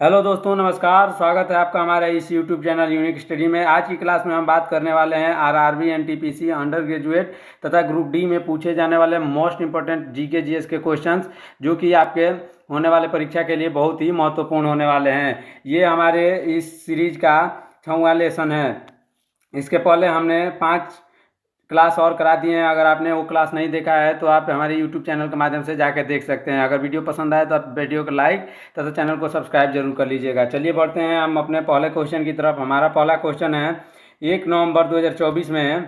Hello दोस्तों, नमस्कार। स्वागत है आपका हमारे इस यूट्यूब चैनल यूनिक स्टडी में। आज की क्लास में हम बात करने वाले हैं आरआरबी, एनटीपीसी, अंडर ग्रेजुएट तथा ग्रुप डी में पूछे जाने वाले मोस्ट इंपॉर्टेंट जीके जीएस के क्वेश्चंस, जो कि आपके होने वाले परीक्षा के लिए बहुत ही महत्वपूर्ण होने वाले हैं। ये हमारे इस सीरीज का 6वां लेसन है। इसके पहले हमने 5 क्लास और करा दिए हैं। अगर आपने वो क्लास नहीं देखा है तो आप हमारे यूट्यूब चैनल के माध्यम से जाकर देख सकते हैं। अगर वीडियो पसंद आए तो आप वीडियो को लाइक तथा चैनल को सब्सक्राइब जरूर कर लीजिएगा। चलिए बढ़ते हैं हम अपने पहले क्वेश्चन की तरफ। हमारा पहला क्वेश्चन है, 1 नवंबर 2024 में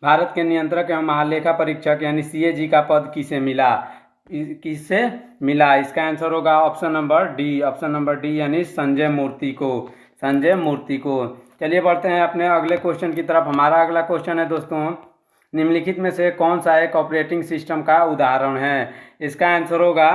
भारत के नियंत्रक एवं महालेखा परीक्षक यानी सीएजी का पद किसे मिला? किससे मिला? इसका आंसर होगा option number D. Option number D यानी संजय मूर्ति को। संजय मूर्ति को। चलिए बढ़ते हैं अपने अगले क्वेश्चन की तरफ। हमारा अगला क्वेश्चन है दोस्तों, निम्नलिखित में से कौन सा एक ऑपरेटिंग सिस्टम का उदाहरण है? इसका आंसर होगा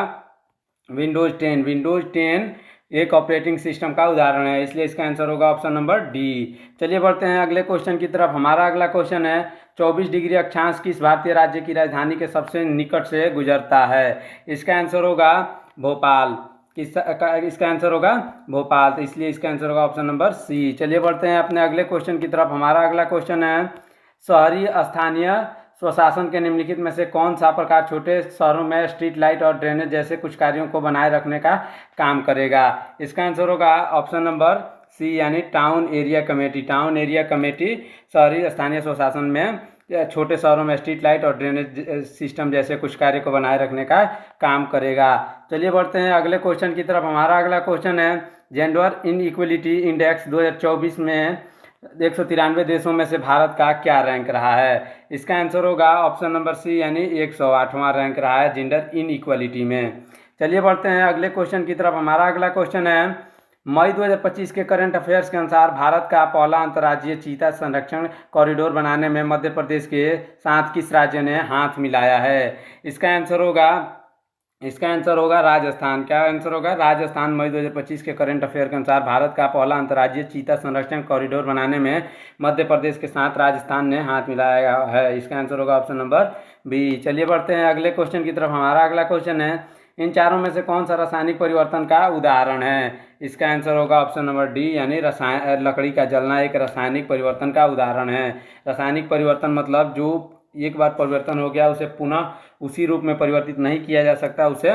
विंडोज 10। विंडोज 10 एक ऑपरेटिंग सिस्टम का उदाहरण है, इसलिए इसका आंसर होगा ऑप्शन नंबर डी। चलिए बढ़ते हैं अगले क्वेश्चन की तरफ। हमारा अगला क्वेश्चन है, 24 डिग्री अक्षांश किस भारतीय राज्य की राजधानी के सबसे निकट से गुजरता है? इसका आंसर होगा भोपाल। इसका आंसर होगा भोपाल, तो इसलिए इसका आंसर होगा ऑप्शन नंबर सी। चलिए बढ़ते हैं अपने अगले क्वेश्चन की तरफ। हमारा अगला क्वेश्चन है, शहरी स्थानीय स्वशासन के निम्नलिखित में से कौन सा प्रकार छोटे शहरों में स्ट्रीट लाइट और ड्रेनेज जैसे कुछ कार्यों को बनाए रखने का काम करेगा? इसका आंसर होगा ऑप्शन नंबर सी यानी town area committee. Town area committee शहरी स्थानीय स्वशासन में छोटे शहरों में स्ट्रीट लाइट और ड्रेनेज सिस्टम जैसे कुछ कार्य को बनाए रखने का काम करेगा। चलिए बढ़ते हैं अगले क्वेश्चन की तरफ। हमारा अगला क्वेश्चन है, जेंडर इनइक्वलिटी इंडेक्स 2024 में 193 देशों में से भारत का क्या रैंक रहा है? इसका आंसर होगा ऑप्शन नंबर सी यानी 108वां रैंक रहा है जेंडर इनइक्वलिटी में। चलिए बढ़ते हैं अगले क्वेश्चन की तरफ। हमारा अगला क्वेश्चन है, मई 2025 के करंट अफेयर्स के अनुसार भारत का पहला अंतर्राज्यीय चीता संरक्षण कॉरिडोर बनाने में मध्य प्रदेश के साथ किस राज्य ने हाथ मिलाया है? इसका आंसर होगा राजस्थान। क्या आंसर होगा? राजस्थान। मई 2025 के करंट अफेयर के अनुसार भारत का पहला अंतर्राज्यीय चीता संरक्षण कॉरिडोर बनाने में मध्य प्रदेश के साथ राजस्थान ने हाथ मिलाया है। इसका आंसर होगा ऑप्शन नंबर बी। चलिए बढ़ते हैं अगले क्वेश्चन की तरफ। हमारा अगला क्वेश्चन है, इन चारों में से कौन सा रासायनिक परिवर्तन का उदाहरण है? इसका आंसर होगा ऑप्शन नंबर डी यानी लकड़ी का जलना एक रासायनिक परिवर्तन का उदाहरण है। रासायनिक परिवर्तन मतलब जो एक बार परिवर्तन हो गया उसे पुनः उसी रूप में परिवर्तित नहीं किया जा सकता, उसे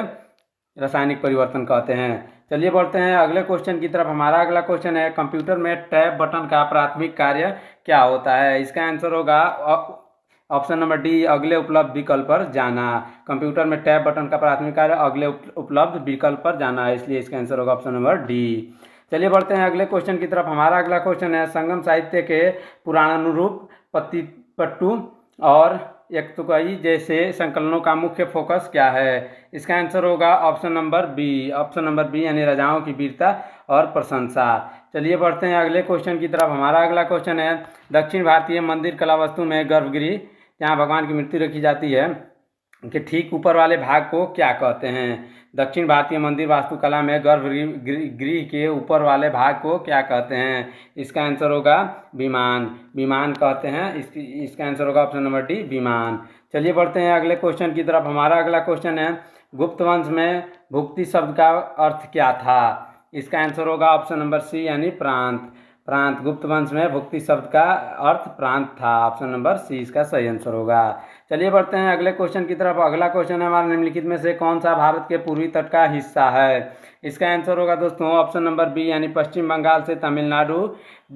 रासायनिक परिवर्तन कहते हैं। चलिए बढ़ते हैं अगले क्वेश्चन की तरफ। हमारा अगला क्वेश्चन है, कंप्यूटर में टैब बटन का प्राथमिक कार्य क्या होता है? इसका आंसर होगा ऑप्शन नंबर डी अगले उपलब्ध विकल्प पर जाना। कंप्यूटर में टैब बटन का प्राथमिक कार्य अगले उपलब्ध विकल्प पर जाना है, इसलिए इसका आंसर होगा ऑप्शन नंबर डी। चलिए बढ़ते हैं अगले क्वेश्चन की तरफ। हमारा अगला क्वेश्चन है, संगम साहित्य के पुराणानुरूप पत्तीपट्टू और एकतुकई जैसे संकलनों का मुख्य फोकस क्या है? इसका आंसर होगा option number B. Option number B यानी राजाओं की वीरता और प्रशंसा। चलिए बढ़ते हैं अगले क्वेश्चन की तरफ। हमारा अगला क्वेश्चन है, दक्षिण भारतीय मंदिर कला वस्तु में गर्भगृह जहाँ भगवान की मूर्ति रखी जाती है के ठीक ऊपर वाले भाग को क्या कहते हैं? दक्षिण भारतीय मंदिर वास्तुकला में गर्भगृह के ऊपर वाले भाग को क्या कहते हैं? इसका आंसर होगा विमान। विमान कहते हैं। इसका आंसर होगा ऑप्शन नंबर डी विमान। चलिए बढ़ते हैं अगले क्वेश्चन की तरफ। हमारा अगला क्वेश्चन है, गुप्त वंश में भुक्ति शब्द का अर्थ क्या था? इसका आंसर होगा ऑप्शन नंबर सी यानी प्रांत। प्रांत। गुप्त वंश में भुक्ति शब्द का अर्थ प्रांत था। ऑप्शन नंबर सी इसका सही आंसर होगा। चलिए बढ़ते हैं अगले क्वेश्चन की तरफ। अगला क्वेश्चन है हमारा, निम्नलिखित में से कौन सा भारत के पूर्वी तट का हिस्सा है? इसका आंसर होगा दोस्तों ऑप्शन नंबर बी यानी पश्चिम बंगाल से तमिलनाडु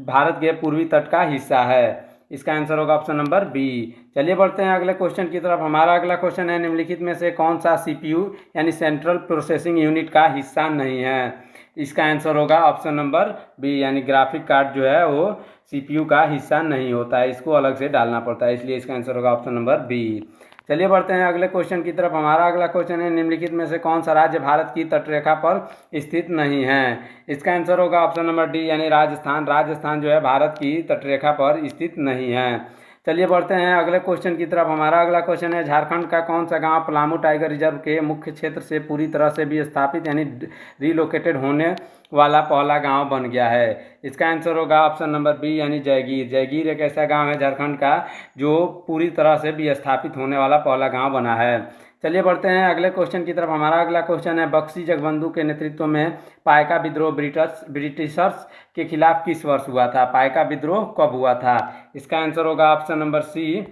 भारत के पूर्वी तट का हिस्सा है। इसका आंसर होगा ऑप्शन नंबर बी। चलिए बढ़ते हैं अगले क्वेश्चन की तरफ। हमारा अगला क्वेश्चन है, निम्नलिखित में से कौन सा सीपीयू यानी सेंट्रल प्रोसेसिंग यूनिट का हिस्सा नहीं है? इसका आंसर होगा ऑप्शन नंबर बी यानी ग्राफिक कार्ड जो है वो सीपीयू का हिस्सा नहीं होता है, इसको अलग से डालना पड़ता है, इसलिए इसका आंसर होगा ऑप्शन नंबर बी। चलिए बढ़ते हैं अगले क्वेश्चन की तरफ। हमारा अगला क्वेश्चन है, निम्नलिखित में से कौन सा राज्य भारत की तटरेखा पर स्थित नहीं है? इसका आंसर होगा ऑप्शन नंबर डी यानी राजस्थान। राजस्थान जो है भारत की तटरेखा पर स्थित नहीं है। चलिए बढ़ते हैं अगले क्वेश्चन की तरफ। हमारा अगला क्वेश्चन है, झारखंड का कौन सा गांव पलामू टाइगर रिजर्व के मुख्य क्षेत्र से पूरी तरह से विस्थापित यानी रिलोकेटेड होने वाला पहला गांव बन गया है? इसका आंसर होगा ऑप्शन नंबर बी यानी जयगीर। जयगीर एक ऐसा गांव है झारखंड का जो पूरी तरह से विस्थापित होने वाला पहला गांव बना है। चलिए बढ़ते हैं अगले क्वेश्चन की तरफ। हमारा अगला क्वेश्चन है, बख्शी जगबंधु के नेतृत्व में पाइका विद्रोह ब्रिटिशर्स के खिलाफ किस वर्ष हुआ था? पाइका विद्रोह कब हुआ था? इसका आंसर होगा ऑप्शन नंबर सी,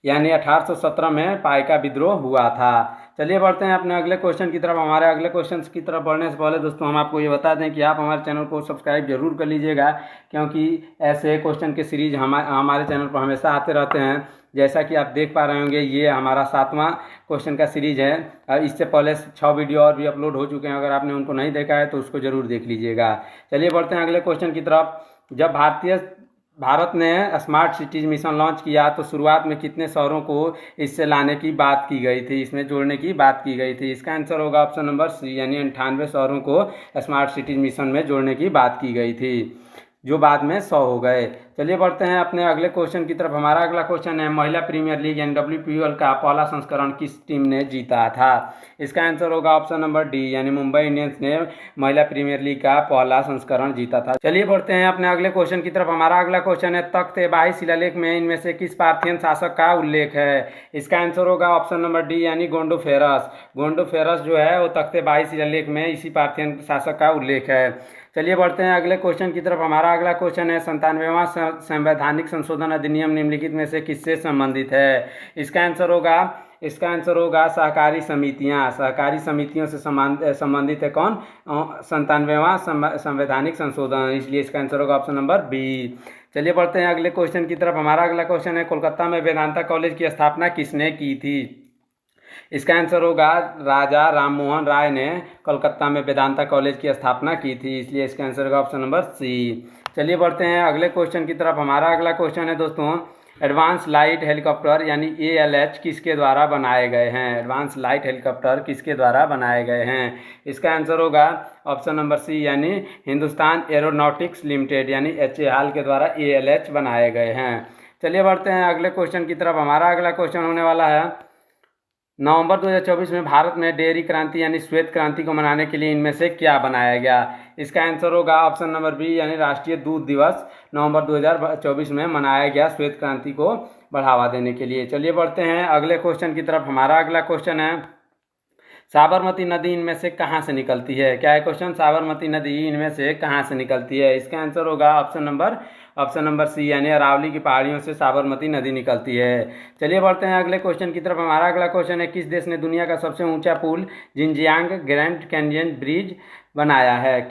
यानी 1817 में पाइका विद्रोह हुआ था। चलिए बढ़ते हैं अपने अगले क्वेश्चन की तरफ। हमारे अगले क्वेश्चन की तरफ बढ़ने से पहले दोस्तों हम आपको ये बता दें कि आप हमारे चैनल को सब्सक्राइब जरूर कर लीजिएगा, क्योंकि ऐसे क्वेश्चन के सीरीज हमारे चैनल पर हमेशा आते रहते हैं। जैसा कि आप देख पा रहे होंगे, ये हमारा 7वां क्वेश्चन का सीरीज है। इससे पहले 6 वीडियो और भी अपलोड हो चुके हैं, अगर आपने उनको नहीं देखा है तो उसको ज़रूर देख लीजिएगा। चलिए बढ़ते हैं अगले क्वेश्चन की तरफ। जब भारत ने स्मार्ट सिटीज़ मिशन लॉन्च किया तो शुरुआत में कितने शहरों को इससे लाने की बात की गई थी, इसमें जोड़ने की बात की गई थी? इसका आंसर होगा ऑप्शन नंबर सी, यानी 98 शहरों को स्मार्ट सिटीज़ मिशन में जोड़ने की बात की गई थी, जो बाद में 100 हो गए। चलिए बढ़ते हैं अपने अगले क्वेश्चन की तरफ। हमारा अगला क्वेश्चन है, महिला प्रीमियर लीग यानी WPL का पहला संस्करण किस टीम ने जीता था? इसका आंसर होगा ऑप्शन नंबर डी, यानी मुंबई इंडियंस ने महिला प्रीमियर लीग का पहला संस्करण जीता था। चलिए बढ़ते हैं अपने अगले क्वेश्चन की तरफ। हमारा अगला क्वेश्चन है, तख्त-ए-बाही शिलालेख में इनमें से किस पार्थियन शासक का उल्लेख है? इसका आंसर होगा ऑप्शन नंबर डी, यानी गोंडोफेरस। गोंडोफेरस जो है वो तख्त-ए-बाही शिलालेख में इसी पार्थियन शासक का उल्लेख है। चलिए बढ़ते हैं अगले क्वेश्चन की तरफ। हमारा अगला क्वेश्चन है, 97वां संवैधानिक संशोधन अधिनियम निम्नलिखित में से किससे संबंधित है? इसका आंसर होगा सहकारी समितियां। सहकारी समितियों से संबंधित है कौन? 97वां संवैधानिक संशोधन, इसलिए इसका आंसर होगा ऑप्शन नंबर बी। चलिए बढ़ते हैं अगले क्वेश्चन की तरफ। हमारा अगला क्वेश्चन है, कोलकाता में वेदांता कॉलेज की स्थापना किसने की थी? इसका आंसर होगा राजा राममोहन राय ने कोलकाता में वेदांता कॉलेज की स्थापना की थी, इसलिए इसका आंसर होगा ऑप्शन नंबर सी। चलिए बढ़ते हैं अगले क्वेश्चन की तरफ। हमारा अगला क्वेश्चन है दोस्तों, एडवांस लाइट हेलीकॉप्टर यानी ALH किसके द्वारा बनाए गए हैं? एडवांस लाइट हेलीकॉप्टर किसके द्वारा बनाए गए हैं? इसका आंसर होगा ऑप्शन नंबर सी, यानी हिंदुस्तान एरोनॉटिक्स लिमिटेड यानी HAL के द्वारा ALH बनाए गए हैं। चलिए बढ़ते हैं अगले क्वेश्चन की तरफ। हमारा अगला क्वेश्चन होने वाला है, नवंबर 2024 में भारत में डेयरी क्रांति यानी श्वेत क्रांति को मनाने के लिए इनमें से क्या बनाया गया? इसका आंसर होगा ऑप्शन नंबर बी, यानी राष्ट्रीय दूध दिवस नवंबर 2024 में मनाया गया श्वेत क्रांति को बढ़ावा देने के लिए। चलिए बढ़ते हैं अगले क्वेश्चन की तरफ। हमारा अगला क्वेश्चन है, साबरमती नदी इनमें से कहाँ से निकलती है? क्या है क्वेश्चन? साबरमती नदी इनमें से कहाँ से निकलती है? इसका आंसर होगा ऑप्शन नंबर सी, यानी अरावली की पहाड़ियों से साबरमती नदी निकलती है। चलिए बढ़ते हैं अगले क्वेश्चन की तरफ। हमारा अगला क्वेश्चन है, किस देश ने दुनिया का सबसे ऊंचा पुल जिनजियांग ग्रैंड कैन्यन ब्रिज बनाया है?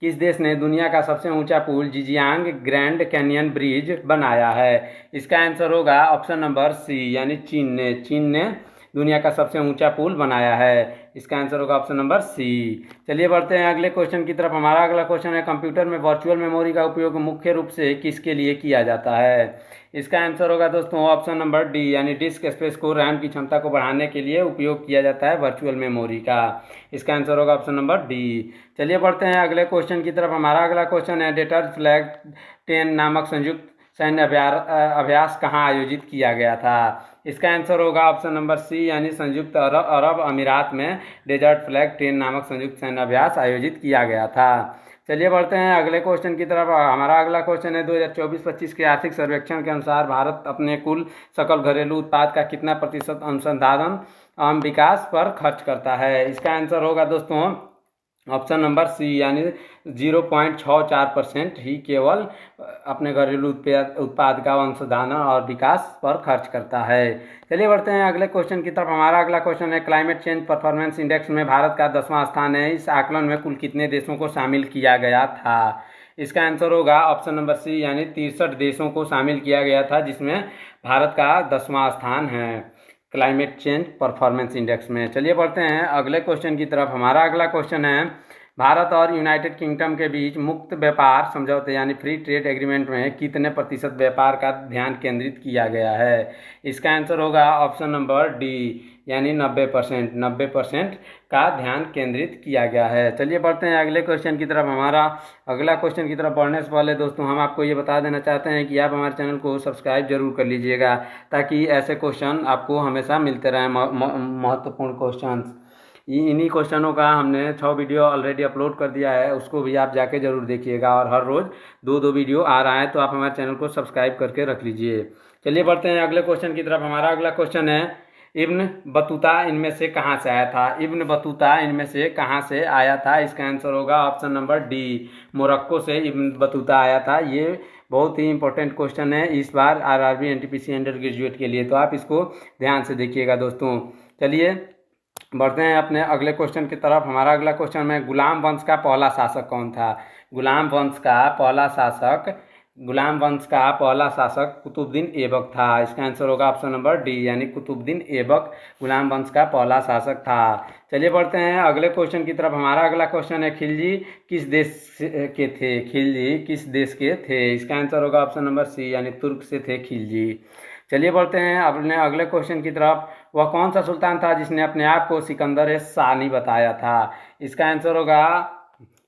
किस देश ने दुनिया का सबसे ऊंचा पुल जिनजियांग ग्रैंड कैन्यन ब्रिज बनाया है? इसका आंसर होगा ऑप्शन नंबर सी, यानी चीन ने दुनिया का सबसे ऊंचा पुल बनाया है। इसका आंसर होगा ऑप्शन नंबर सी। चलिए बढ़ते हैं अगले क्वेश्चन की तरफ। हमारा अगला क्वेश्चन है, कंप्यूटर में वर्चुअल मेमोरी का उपयोग मुख्य रूप से किसके लिए किया जाता है? इसका आंसर होगा दोस्तों ऑप्शन नंबर डी, यानी डिस्क स्पेस को रैम की क्षमता को बढ़ाने के लिए उपयोग किया जाता है वर्चुअल मेमोरी का। इसका आंसर होगा ऑप्शन नंबर डी। चलिए बढ़ते हैं अगले क्वेश्चन की तरफ। हमारा अगला क्वेश्चन है, डेजर्ट फ्लैग 10 नामक संयुक्त सैन्य अभ्यास कहाँ आयोजित किया गया था? इसका आंसर होगा ऑप्शन नंबर सी, यानी संयुक्त अरब अमीरात में डेजर्ट फ्लैग 10 नामक संयुक्त सैन्य अभ्यास आयोजित किया गया था। चलिए बढ़ते हैं अगले क्वेश्चन की तरफ। हमारा अगला क्वेश्चन है, 2024-25 के आर्थिक सर्वेक्षण के अनुसार भारत अपने कुल सकल घरेलू उत्पाद का कितना प्रतिशत अनुसंधान एवं विकास पर खर्च करता है? इसका आंसर होगा दोस्तों ऑप्शन नंबर सी, यानी 0.64% ही केवल अपने घरेलू उत्पाद का अनुसंधान और विकास पर खर्च करता है। चलिए बढ़ते हैं अगले क्वेश्चन की तरफ। हमारा अगला क्वेश्चन है, क्लाइमेट चेंज परफॉर्मेंस इंडेक्स में भारत का 10वां स्थान है। इस आकलन में कुल कितने देशों को शामिल किया गया था? इसका आंसर होगा ऑप्शन नंबर सी, यानी 63 देशों को शामिल किया गया था, जिसमें भारत का 10वां स्थान है क्लाइमेट चेंज परफॉर्मेंस इंडेक्स में। चलिए बढ़ते हैं अगले क्वेश्चन की तरफ। हमारा अगला क्वेश्चन है, भारत और यूनाइटेड किंगडम के बीच मुक्त व्यापार समझौते यानी फ्री ट्रेड एग्रीमेंट में कितने प्रतिशत व्यापार का ध्यान केंद्रित किया गया है? इसका आंसर होगा ऑप्शन नंबर डी, यानी 90% का ध्यान केंद्रित किया गया है। चलिए बढ़ते हैं अगले क्वेश्चन की तरफ। हमारा अगला क्वेश्चन की तरफ बढ़ने से पहले दोस्तों हम आपको ये बता देना चाहते हैं कि आप हमारे चैनल को सब्सक्राइब जरूर कर लीजिएगा, ताकि ऐसे क्वेश्चन आपको हमेशा मिलते रहें, महत्वपूर्ण क्वेश्चन। इन्हीं क्वेश्चनों का हमने 6 वीडियो ऑलरेडी अपलोड कर दिया है, उसको भी आप जाके जरूर देखिएगा। और हर रोज़ 2 वीडियो आ रहा है, तो आप हमारे चैनल को सब्सक्राइब करके रख लीजिए। चलिए बढ़ते हैं अगले क्वेश्चन की तरफ। हमारा अगला क्वेश्चन है, इब्न बतूता इनमें से कहाँ से आया था? इब्न बतूता इनमें से कहाँ से आया था? इसका आंसर होगा ऑप्शन नंबर डी, मोरक्को से इब्न बतूता आया था। ये बहुत ही इंपॉर्टेंट क्वेश्चन है इस बार आरआरबी एनटीपीसी अंडर ग्रेजुएट के लिए, तो आप इसको ध्यान से देखिएगा दोस्तों। चलिए बढ़ते हैं अपने अगले क्वेश्चन की तरफ। हमारा अगला क्वेश्चन है, गुलाम वंश का पहला शासक कौन था? गुलाम वंश का पहला शासक कुतुबुद्दीन ऐबक था। इसका आंसर होगा ऑप्शन नंबर डी, यानी कुतुबुद्दीन ऐबक गुलाम वंश का पहला शासक था। चलिए बढ़ते हैं अगले क्वेश्चन की तरफ। हमारा अगला क्वेश्चन है, खिलजी किस देश के थे? खिलजी किस देश के थे? इसका आंसर होगा ऑप्शन नंबर सी, यानी तुर्क से थे खिलजी। चलिए बढ़ते हैं अपने अगले क्वेश्चन की तरफ। वह कौन सा सुल्तान था जिसने अपने आप को सिकंदर सानी बताया था? इसका आंसर होगा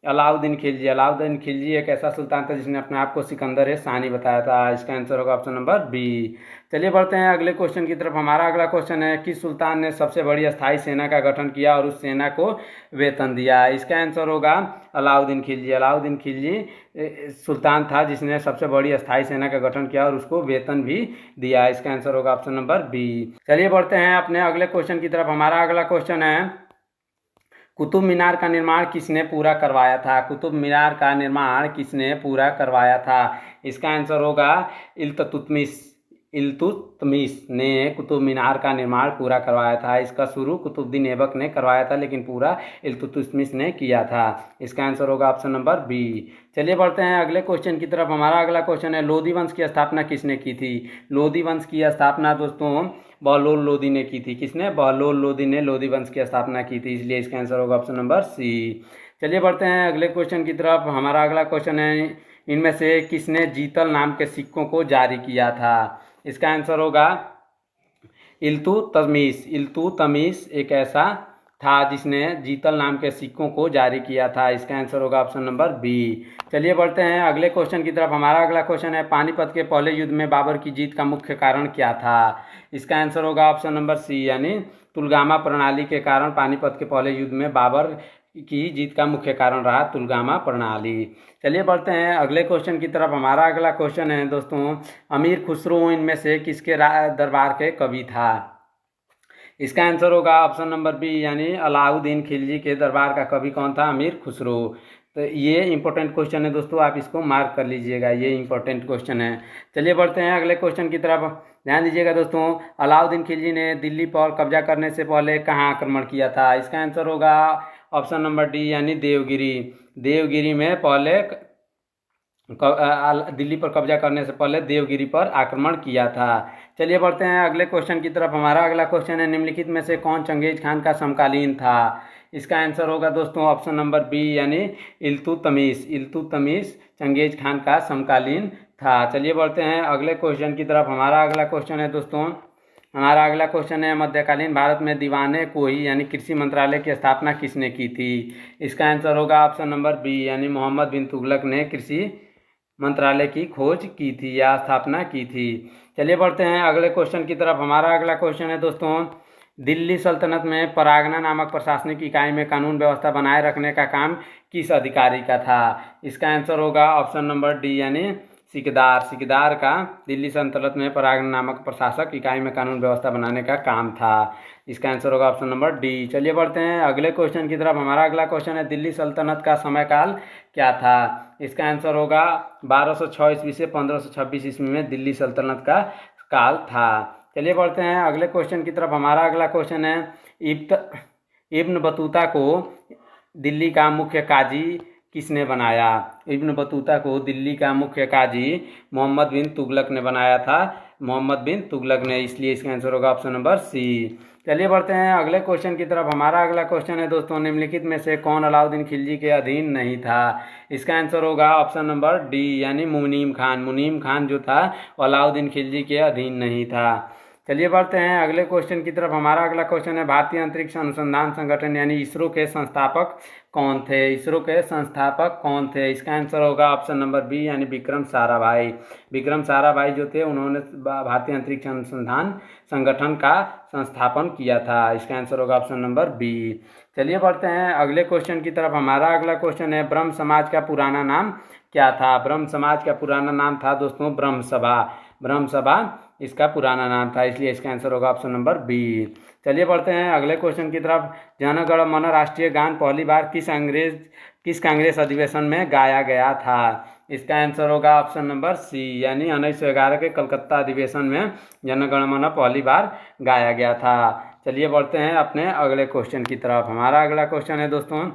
अलाउद्दीन खिलजी। अलाउद्दीन खिलजी एक ऐसा सुल्तान था जिसने अपने आप को सिकंदर सानी बताया था। इसका आंसर होगा ऑप्शन नंबर बी। चलिए बढ़ते हैं अगले क्वेश्चन की तरफ। हमारा अगला क्वेश्चन है, किस सुल्तान ने सबसे बड़ी अस्थायी सेना का गठन किया और उस सेना को वेतन दिया? इसका आंसर होगा अलाउद्दीन खिलजी। अलाउद्दीन खिलजी सुल्तान था जिसने सबसे बड़ी अस्थायी सेना का गठन किया और उसको वेतन भी दिया। इसका आंसर होगा ऑप्शन नंबर बी। चलिए बढ़ते हैं अपने अगले क्वेश्चन की तरफ। हमारा अगला क्वेश्चन है, कुतुब मीनार का निर्माण किसने पूरा करवाया था? कुतुब मीनार का निर्माण किसने पूरा करवाया था? इसका आंसर होगा इल्तुतमिश। इल्तुतमिश ने कुतुब मीनार का निर्माण पूरा करवाया था। इसका शुरू कुतुबुद्दीन ऐबक ने करवाया था, लेकिन पूरा इल्तुतमिश ने किया था। इसका आंसर होगा ऑप्शन नंबर बी। चलिए बढ़ते हैं अगले क्वेश्चन की तरफ। हमारा अगला क्वेश्चन है, लोधी वंश की स्थापना किसने की थी? लोधी वंश की स्थापना दोस्तों बहलोल लोधी ने की थी। किसने? बहलोल लोधी ने लोधी वंश की स्थापना की थी, इसलिए इसका आंसर होगा ऑप्शन नंबर सी। चलिए बढ़ते हैं अगले क्वेश्चन की तरफ। हमारा अगला क्वेश्चन है, इनमें से किसने जीतल नाम के सिक्कों को जारी किया था? इसका आंसर होगा इल्तुतमिश। इल्तुतमिश एक ऐसा था जिसने जीतल नाम के सिक्कों को जारी किया था। इसका आंसर होगा ऑप्शन नंबर बी। चलिए बढ़ते हैं अगले क्वेश्चन की तरफ। हमारा अगला क्वेश्चन है, पानीपत के पहले युद्ध में बाबर की जीत का मुख्य कारण क्या था? इसका आंसर होगा ऑप्शन नंबर सी, यानी तुलगामा प्रणाली के कारण पानीपत के पहले युद्ध में बाबर की जीत का मुख्य कारण रहा तुलगामा प्रणाली। चलिए बढ़ते हैं अगले क्वेश्चन की तरफ। हमारा अगला क्वेश्चन है दोस्तों, अमीर खुसरो इनमें से किसके दरबार के कवि था? इसका आंसर होगा ऑप्शन नंबर बी, यानी अलाउद्दीन खिलजी के दरबार का कवि कौन था? अमीर खुसरो। तो ये इंपॉर्टेंट क्वेश्चन है दोस्तों, आप इसको मार्क कर लीजिएगा, ये इंपॉर्टेंट क्वेश्चन है। चलिए बढ़ते हैं अगले क्वेश्चन की तरफ। ध्यान दीजिएगा दोस्तों, अलाउद्दीन खिलजी ने दिल्ली पर कब्जा करने से पहले कहाँ आक्रमण किया था? इसका आंसर होगा ऑप्शन नंबर डी, यानी देवगिरी। देवगिरी में पहले दिल्ली पर कब्जा करने से पहले देवगिरी पर आक्रमण किया था। चलिए बढ़ते हैं अगले क्वेश्चन की तरफ। हमारा अगला क्वेश्चन है, निम्नलिखित में से कौन चंगेज खान का समकालीन था? इसका आंसर होगा दोस्तों ऑप्शन नंबर बी, यानी इल्तुतमिश। इल्तुतमिश चंगेज खान का समकालीन था। चलिए बढ़ते हैं अगले क्वेश्चन की तरफ। हमारा अगला क्वेश्चन है दोस्तों, हमारा अगला क्वेश्चन है, मध्यकालीन भारत में दीवाने कोही यानी कृषि मंत्रालय की स्थापना किसने की थी? इसका आंसर होगा ऑप्शन नंबर बी, यानी मोहम्मद बिन तुगलक ने कृषि मंत्रालय की खोज की थी या स्थापना की थी। चलिए बढ़ते हैं अगले क्वेश्चन की तरफ। हमारा अगला क्वेश्चन है दोस्तों, दिल्ली सल्तनत में परागना नामक प्रशासनिक इकाई में कानून व्यवस्था बनाए रखने का काम किस अधिकारी का था? इसका आंसर होगा ऑप्शन नंबर डी, यानी सिकदार। सिकदार का दिल्ली सल्तनत में परागना नामक प्रशासक इकाई में कानून व्यवस्था बनाने का काम था। इसका आंसर होगा ऑप्शन नंबर डी। चलिए बढ़ते हैं अगले क्वेश्चन की तरफ। हमारा अगला क्वेश्चन है, दिल्ली सल्तनत का समयकाल क्या था? इसका आंसर होगा 1206 ईस्वी से 1526 ईस्वी में दिल्ली सल्तनत का काल था। चलिए बढ़ते हैं अगले क्वेश्चन की तरफ। हमारा अगला क्वेश्चन है, इब्न बतूता को दिल्ली का मुख्य काजी किसने बनाया? इब्न बतूता को दिल्ली का मुख्य काजी मोहम्मद बिन तुगलक ने बनाया था। मोहम्मद बिन तुगलक ने, इसलिए इसका आंसर होगा ऑप्शन नंबर सी। चलिए बढ़ते हैं अगले क्वेश्चन की तरफ। हमारा अगला क्वेश्चन है दोस्तों, निम्नलिखित में से कौन अलाउद्दीन खिलजी के अधीन नहीं था? इसका आंसर होगा ऑप्शन नंबर डी, यानी मुनीम खान। मुनीम खान जो था वो अलाउद्दीन खिलजी के अधीन नहीं था। चलिए बढ़ते हैं अगले क्वेश्चन की तरफ। हमारा अगला क्वेश्चन है, भारतीय अंतरिक्ष अनुसंधान संगठन यानी इसरो के संस्थापक कौन थे? इसरो के संस्थापक कौन थे? इसका आंसर होगा ऑप्शन नंबर बी, यानी विक्रम साराभाई। विक्रम साराभाई जो थे उन्होंने भारतीय अंतरिक्ष अनुसंधान संगठन का संस्थापन किया था। इसका आंसर होगा ऑप्शन नंबर बी। चलिए बढ़ते हैं अगले क्वेश्चन की तरफ। हमारा अगला क्वेश्चन है, ब्रह्म समाज का पुराना नाम क्या था? ब्रह्म समाज का पुराना नाम था दोस्तों ब्रह्म सभा। ब्रह्म सभा इसका पुराना नाम था, इसलिए इसका आंसर होगा ऑप्शन नंबर बी। चलिए बढ़ते हैं अगले क्वेश्चन की तरफ। जन गण मन राष्ट्रीय गान पहली बार किस कांग्रेस अधिवेशन में गाया गया था? इसका आंसर होगा ऑप्शन नंबर सी, यानी 1911 के कलकत्ता अधिवेशन में जन गण मन पहली बार गाया गया था। चलिए बढ़ते हैं अपने अगले क्वेश्चन की तरफ। हमारा अगला क्वेश्चन है दोस्तों,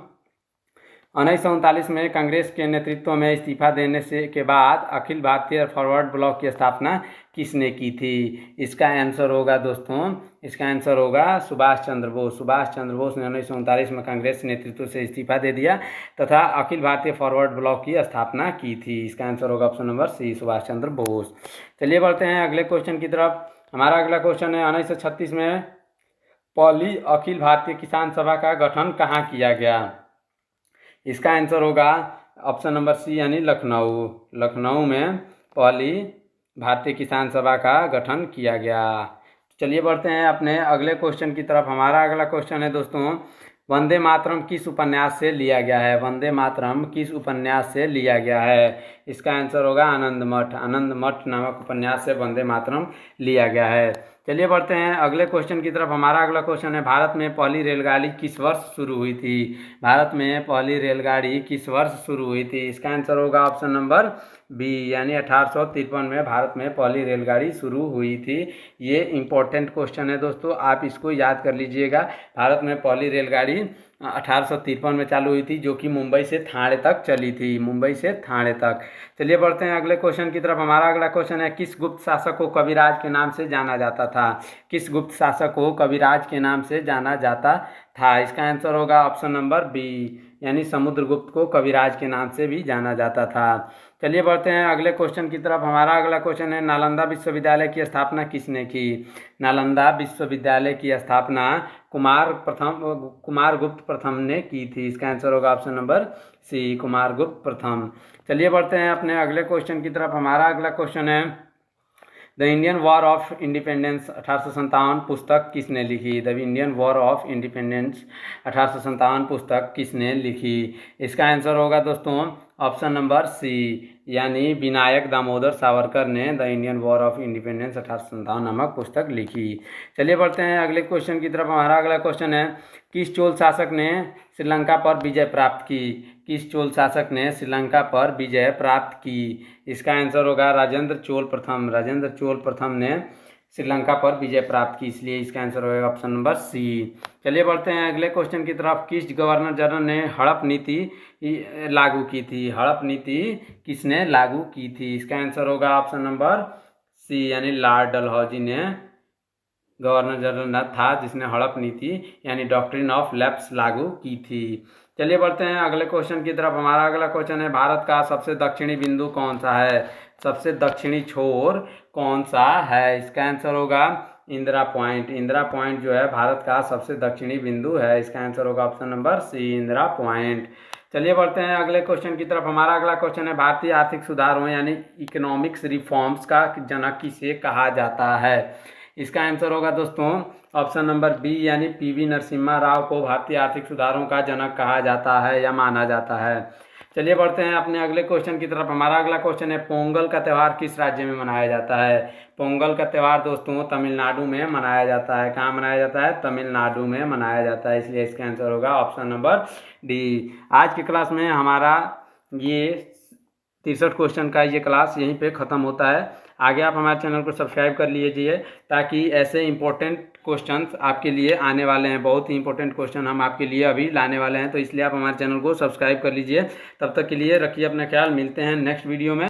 1939 में कांग्रेस के नेतृत्व में इस्तीफा देने के बाद अखिल भारतीय फॉरवर्ड ब्लॉक की स्थापना किसने की थी? इसका आंसर होगा दोस्तों, इसका आंसर होगा सुभाष चंद्र बोस। सुभाष चंद्र बोस ने 1939 में कांग्रेस नेतृत्व से इस्तीफा दे दिया तथा अखिल भारतीय फॉरवर्ड ब्लॉक की स्थापना की थी। इसका आंसर होगा ऑप्शन नंबर सी, सुभाष चंद्र बोस। चलिए बढ़ते हैं अगले क्वेश्चन की तरफ। हमारा अगला क्वेश्चन है, 1936 में पहली अखिल भारतीय किसान सभा का गठन कहाँ किया गया? इसका आंसर होगा ऑप्शन नंबर सी, यानी लखनऊ। लखनऊ में पहली भारतीय किसान सभा का गठन किया गया। चलिए बढ़ते हैं अपने अगले क्वेश्चन की तरफ। हमारा अगला क्वेश्चन है दोस्तों, वंदे मातरम किस उपन्यास से लिया गया है? वंदे मातरम किस उपन्यास से लिया गया है? इसका आंसर होगा आनंद मठ। आनंद मठ नामक उपन्यास से वंदे मातरम लिया गया है। चलिए बढ़ते हैं अगले क्वेश्चन की तरफ। हमारा अगला क्वेश्चन है, भारत में पहली रेलगाड़ी किस वर्ष शुरू हुई थी? भारत में पहली रेलगाड़ी किस वर्ष शुरू हुई थी? इसका आंसर होगा ऑप्शन नंबर बी, यानी 1853 में भारत में पहली रेलगाड़ी शुरू हुई थी। ये इंपॉर्टेंट क्वेश्चन है दोस्तों, आप इसको याद कर लीजिएगा। भारत में पहली रेलगाड़ी 1853 में चालू हुई थी, जो कि मुंबई से ठाणे तक चली थी, मुंबई से ठाणे तक। चलिए बढ़ते हैं अगले क्वेश्चन की तरफ। हमारा अगला क्वेश्चन है, किस गुप्त शासक को कविराज के नाम से जाना जाता था? किस गुप्त शासक को कविराज के नाम से जाना जाता था? इसका आंसर होगा ऑप्शन नंबर बी, यानी समुद्रगुप्त को कविराज के नाम से भी जाना जाता था। चलिए बढ़ते हैं अगले क्वेश्चन की तरफ। हमारा अगला क्वेश्चन है, नालंदा विश्वविद्यालय की स्थापना किसने की? नालंदा विश्वविद्यालय की स्थापना कुमारगुप्त प्रथम ने की थी। इसका आंसर होगा ऑप्शन नंबर सी, कुमारगुप्त प्रथम। चलिए बढ़ते हैं अपने अगले क्वेश्चन की तरफ। हमारा अगला क्वेश्चन है, the Indian war of independence 1857 पुस्तक किसने लिखी? The Indian war of independence 1857 पुस्तक किसने लिखी? इसका आंसर होगा दोस्तों ऑप्शन नंबर सी, यानी विनायक दामोदर सावरकर ने the Indian war of independence 1857 नामक पुस्तक लिखी। चलिए बढ़ते हैं अगले क्वेश्चन की तरफ। हमारा अगला क्वेश्चन है, किस चोल शासक ने श्रीलंका पर विजय प्राप्त की? किस चोल शासक ने श्रीलंका पर विजय प्राप्त की? इसका आंसर होगा राजेंद्र चोल प्रथम। राजेंद्र चोल प्रथम ने श्रीलंका पर विजय प्राप्त की, इसलिए इसका आंसर होगा ऑप्शन नंबर सी। चलिए बढ़ते हैं अगले क्वेश्चन की तरफ। किस गवर्नर जनरल ने हड़प नीति लागू की थी? हड़प नीति किसने लागू की थी? इसका आंसर होगा ऑप्शन नंबर सी, यानी लॉर्ड डलहौजी ने गवर्नर जनरल था जिसने हड़प नीति यानी डॉक्ट्रिन ऑफ लैप्स लागू की थी। चलिए बढ़ते हैं अगले क्वेश्चन की तरफ। हमारा अगला क्वेश्चन है, भारत का सबसे दक्षिणी बिंदु कौन सा है? सबसे दक्षिणी छोर कौन सा है? इसका आंसर होगा इंदिरा पॉइंट। इंदिरा पॉइंट जो है भारत का सबसे दक्षिणी बिंदु है। इसका आंसर होगा option number C, Indira point. चलिए बढ़ते हैं अगले क्वेश्चन की तरफ। हमारा अगला क्वेश्चन है, भारतीय आर्थिक सुधारों यानी इकोनॉमिक्स रिफॉर्म्स का जनक किसे कहा जाता है? इसका आंसर होगा दोस्तों ऑप्शन नंबर बी, यानी पीवी नरसिम्हा राव को भारतीय आर्थिक सुधारों का जनक कहा जाता है या माना जाता है। चलिए बढ़ते हैं अपने अगले क्वेश्चन की तरफ। हमारा अगला क्वेश्चन है, पोंगल का त्यौहार किस राज्य में मनाया जाता है? पोंगल का त्यौहार दोस्तों तमिलनाडु में मनाया जाता है। कहाँ मनाया जाता है? तमिलनाडु में मनाया जाता है, इसलिए इसका आंसर होगा ऑप्शन नंबर डी। आज की क्लास में हमारा ये 63 क्वेश्चन का ये क्लास यहीं पे ख़त्म होता है। आगे आप हमारे चैनल को सब्सक्राइब कर लीजिए, ताकि ऐसे इंपॉर्टेंट क्वेश्चंस आपके लिए आने वाले हैं। बहुत ही इंपॉर्टेंट क्वेश्चन हम आपके लिए अभी लाने वाले हैं, तो इसलिए आप हमारे चैनल को सब्सक्राइब कर लीजिए। तब तक के लिए रखिए अपना ख्याल, मिलते हैं नेक्स्ट वीडियो में।